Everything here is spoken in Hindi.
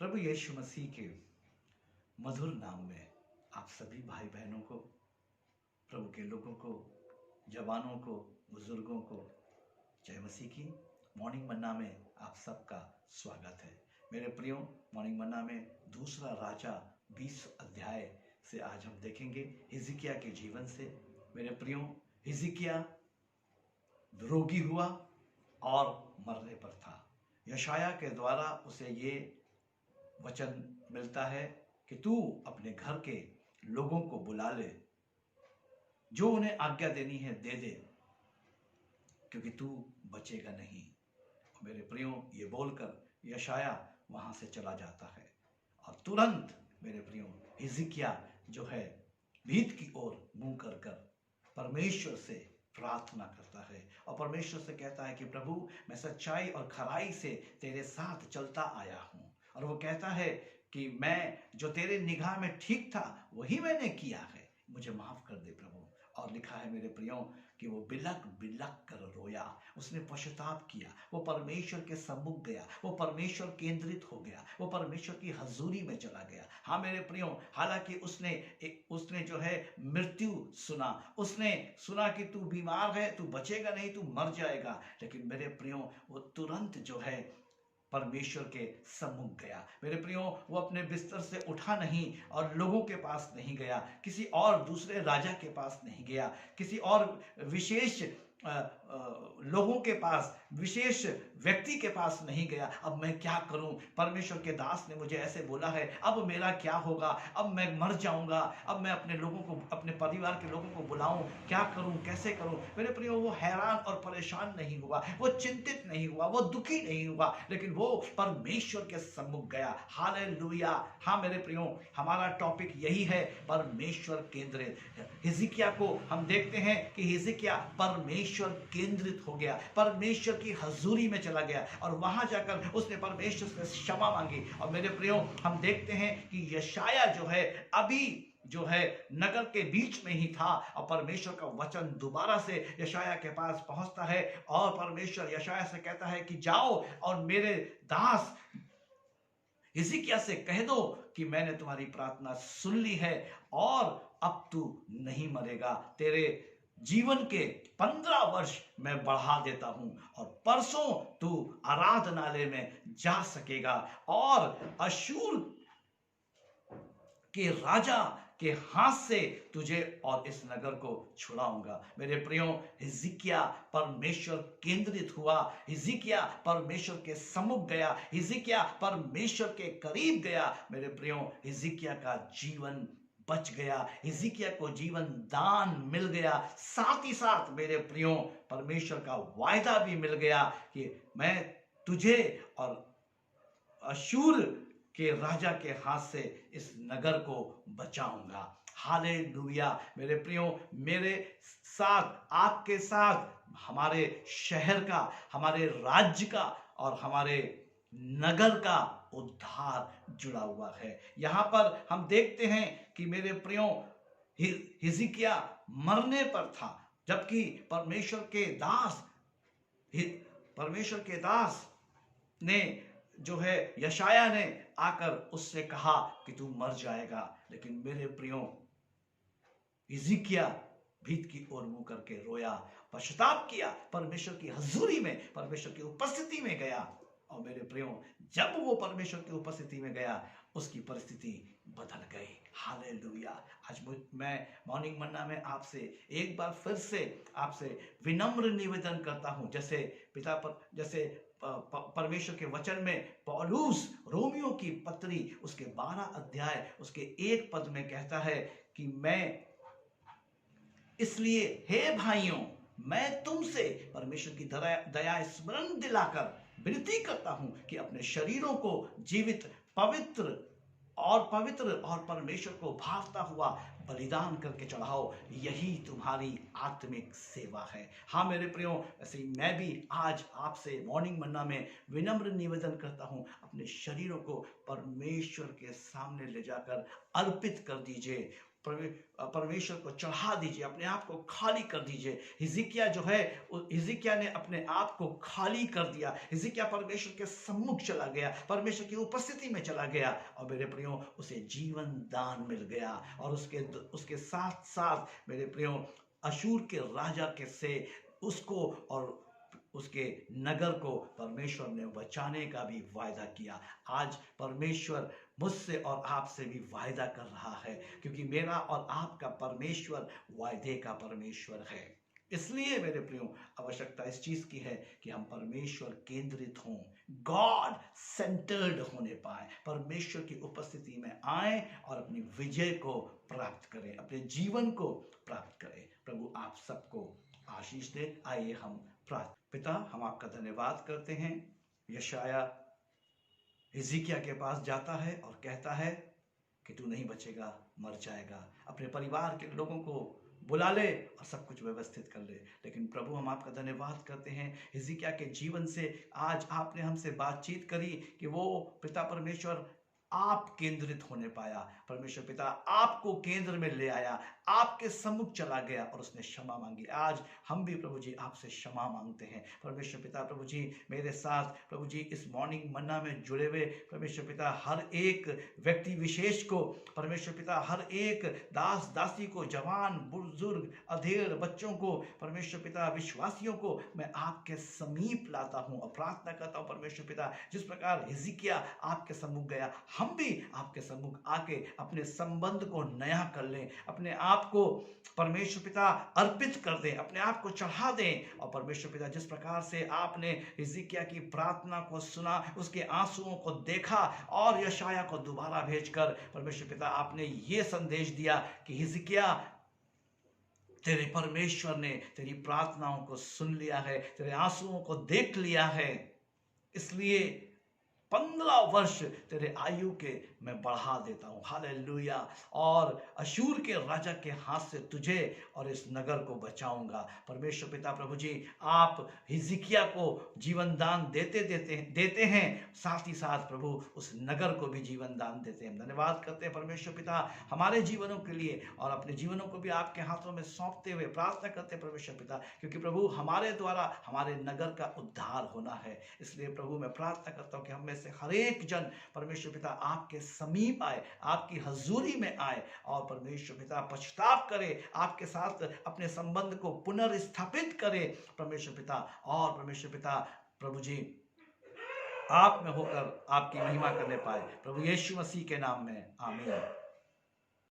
प्रभु यीशु मसीह के मधुर नाम में आप सभी भाई बहनों को, प्रभु के लोगों को, जवानों को, बुजुर्गों को जय मसीह की। मॉर्निंग मन्ना में आप सबका स्वागत है। मेरे प्रियो, मॉर्निंग मन्ना में दूसरा राजा 20 अध्याय से आज हम देखेंगे हिजकिय्याह के जीवन से। मेरे प्रियो, हिजकिय्याह रोगी हुआ और मरने पर था। यशायाह के द्वारा उसे ये वचन मिलता है कि तू अपने घर के लोगों को बुला ले, जो उन्हें आज्ञा देनी है दे दे, क्योंकि तू बचेगा नहीं। मेरे प्रियो, ये बोलकर यशायाह वहां से चला जाता है और तुरंत मेरे प्रियो हिजकिय्याह जो है भीत की ओर मुंह कर कर परमेश्वर से प्रार्थना करता है और परमेश्वर से कहता है कि प्रभु, मैं सच्चाई और खराई से तेरे साथ चलता आया हूं। और वो कहता है कि मैं जो तेरे निगाह में ठीक था वही मैंने किया है, मुझे माफ कर दे प्रभु। और लिखा है मेरे प्रियो कि वो बिलक बिलक कर रोया, उसने पश्चाताप किया, वो परमेश्वर के सम्मुख गया, वो परमेश्वर केंद्रित हो गया, वो परमेश्वर की हजूरी में चला गया। हाँ मेरे प्रियो, हालांकि उसने जो है मृत्यु सुना, उसने सुना कि तू बीमार है, तू बचेगा नहीं, तू मर जाएगा, लेकिन मेरे प्रियो वो तुरंत जो है परमेश्वर के सम्मुख गया। मेरे प्रियो, वो अपने बिस्तर से उठा नहीं और लोगों के पास नहीं गया, किसी और दूसरे राजा के पास नहीं गया, किसी और विशेष लोगों के पास, विशेष व्यक्ति के पास नहीं गया। अब मैं क्या करूं, परमेश्वर के दास ने मुझे ऐसे बोला है, अब मेरा क्या होगा, अब मैं मर जाऊंगा, अब मैं अपने लोगों को, अपने परिवार के लोगों को बुलाऊं, क्या करूं, कैसे करूं। मेरे प्रियो, वो हैरान और परेशान नहीं हुआ, वो चिंतित नहीं हुआ, वो दुखी नहीं हुआ, लेकिन वो परमेश्वर के सम्मुख गया। हालेलुया। हाँ मेरे प्रियो, हमारा टॉपिक यही है, परमेश्वर केंद्रित। हिजकिय्याह को हम देखते हैं कि हिजकिय्याह परमेश्वर केंद्रित हो गया, परमेश्वर की हजूरी में चला गया और वहां जाकर उसने परमेश्वर से क्षमा मांगी। और मेरे प्रियो, हम देखते हैं कि यशायाह जो है अभी जो है नगर के बीच में ही था और परमेश्वर का वचन दोबारा से यशायाह के पास पहुंचता है और परमेश्वर यशायाह से कहता है कि जाओ और मेरे दास हिजकिय्याह से कह दो कि मैंने तुम्हारी प्रार्थना सुन ली है और अब तू नहीं मरेगा, तेरे जीवन के 15 वर्ष मैं बढ़ा देता हूं और परसों तू आराधनालय में जा सकेगा और अशूर के राजा के हाथ से तुझे और इस नगर को छुड़ाऊंगा। मेरे प्रियो, हिजकिय्याह परमेश्वर केंद्रित हुआ, हिजकिय्याह परमेश्वर के सम्मुख गया, हिजकिय्याह परमेश्वर के करीब गया। मेरे प्रियो, हिजकिय्याह का जीवन बच गया, हिजकिय्याह को जीवन दान मिल गया। साथ ही साथ मेरे प्रियो, परमेश्वर का वायदा भी मिल गया कि मैं तुझे और अशूर के राजा के हाथ से इस नगर को बचाऊंगा। हालेलुया। मेरे प्रियो, मेरे साथ, आपके साथ हमारे शहर का, हमारे राज्य का और हमारे नगर का उद्धार जुड़ा हुआ है। यहां पर हम देखते हैं कि मेरे प्रियो, हिजकिय्याह मरने पर था, जबकि परमेश्वर के दास ने जो है यशायाह ने आकर उससे कहा कि तू मर जाएगा। लेकिन मेरे प्रियो, हिजकिय्याह भीत की ओर मुंह करके रोया, पश्चाताप किया, परमेश्वर की हजूरी में, परमेश्वर की उपस्थिति में गया। और मेरे प्रियो, जब वो परमेश्वर की उपस्थिति में गया, उसकी परिस्थिति बदल गई। हालेलुया। आज मैं मॉर्निंग मन्ना में आपसे एक बार फिर से आपसे विनम्र निवेदन करता हूं, जैसे परमेश्वर के वचन में पौलुस रोमियो की पत्री उसके 12 अध्याय उसके 1 पद में कहता है कि मैं इसलिए हे भाइयों, मैं तुमसे परमेश्वर की दया स्मरण दिलाकर विनती करता हूं कि अपने शरीरों को जीवित, पवित्र और परमेश्वर को भावता हुआ बलिदान करके चढ़ाओ, यही तुम्हारी आत्मिक सेवा है। हाँ मेरे प्रियो, ऐसे ही मैं भी आज आपसे मॉर्निंग मन्ना में विनम्र निवेदन करता हूं, अपने शरीरों को परमेश्वर के सामने ले जाकर अर्पित कर दीजिए। परमेश्वर को चढ़ा दीजिए, अपने आप को खाली कर दीजिए। हिजकिय्याह जो है, हिजकिय्याह ने अपने आप को खाली कर दिया। हिजकिय्याह परमेश्वर के सम्मुख चला गया, परमेश्वर की उपस्थिति में चला गया, और मेरे प्रियो उसे जीवन दान मिल गया। और उसके साथ साथ मेरे प्रियो अशूर के राजा के से उसको और उसके नगर को परमेश्वर ने बचाने का भी वायदा किया। आज परमेश्वर मुझसे और आपसे भी वायदा कर रहा है, क्योंकि मेरा और आपका परमेश्वर वायदे का परमेश्वर है। इसलिए मेरे प्रियो आवश्यकता इस चीज की है कि हम परमेश्वर केंद्रित हों, गॉड सेंटर्ड होने पाए, परमेश्वर की उपस्थिति में आए और अपनी विजय को प्राप्त करें, अपने जीवन को प्राप्त करें। प्रभु आप सबको आशीष दे। आइए हम प्रार्थना। पिता, हम आपका धन्यवाद करते हैं। यशाया हिजकिय्याह के पास जाता है और कहता है कि तू नहीं बचेगा, मर जाएगा, अपने परिवार के लोगों को बुला ले और सब कुछ व्यवस्थित कर ले। लेकिन प्रभु हम आपका धन्यवाद करते हैं, हिजकिय्याह के जीवन से आज आपने हमसे बातचीत करी कि वो पिता परमेश्वर आप केंद्रित होने पाया। परमेश्वर पिता आपको केंद्र में ले आया, आपके सम्मुख चला गया और उसने क्षमा मांगी। आज हम भी प्रभु जी आपसे क्षमा मांगते हैं। परमेश्वर पिता प्रभु जी मेरे साथ प्रभु जी इस मॉर्निंग मन्ना में जुड़े हुए परमेश्वर पिता हर एक व्यक्ति विशेष को, परमेश्वर पिता हर एक दास दासी को, जवान बुजुर्ग अधेड़ बच्चों को, परमेश्वर पिता विश्वासियों को मैं आपके समीप लाता हूँ और प्रार्थना करता हूँ परमेश्वर पिता, जिस प्रकार हिजकिय्याह आपके सम्मुख गया, हम भी आपके सम्मुख आके अपने संबंध को नया कर लें, अपने आप को परमेश्वर पिता अर्पित कर दें, अपने आप को चढ़ा दें। और परमेश्वर पिता जिस प्रकार से आपने हिजकिय्याह की प्रार्थना को सुना, उसके आंसुओं को देखा और यशायाह को दोबारा भेजकर परमेश्वर पिता आपने ये संदेश दिया कि हिजकिय्याह तेरे परमेश्वर ने तेरी प्रार्थनाओं को सुन लिया है, तेरे आंसुओं को देख लिया है, इसलिए 15 वर्ष तेरे आयु के मैं बढ़ा देता हूँ। हालेलुया। और अशूर के राजा के हाथ से तुझे और इस नगर को बचाऊंगा। परमेश्वर पिता प्रभु जी आप हिजकिय्याह को जीवन दान देते हैं, साथ ही साथ प्रभु उस नगर को भी जीवन दान देते हैं। धन्यवाद करते हैं परमेश्वर पिता हमारे जीवनों के लिए, और अपने जीवनों को भी आपके हाथों में सौंपते हुए प्रार्थना करते हैं परमेश्वर पिता, क्योंकि प्रभु हमारे द्वारा हमारे नगर का उद्धार होना है। इसलिए प्रभु मैं प्रार्थना करता हूँ कि हम में से हर एक जन परमेश्वर पिता आपके समीप आए, आपकी हजूरी में आए और परमेश्वर पिता पश्चाताप करे, आपके साथ अपने संबंध को पुनर्स्थापित करे परमेश्वर पिता। और परमेश्वर पिता प्रभु जी आप में होकर आपकी महिमा करने पाए, प्रभु यीशु मसीह के नाम में आमीन।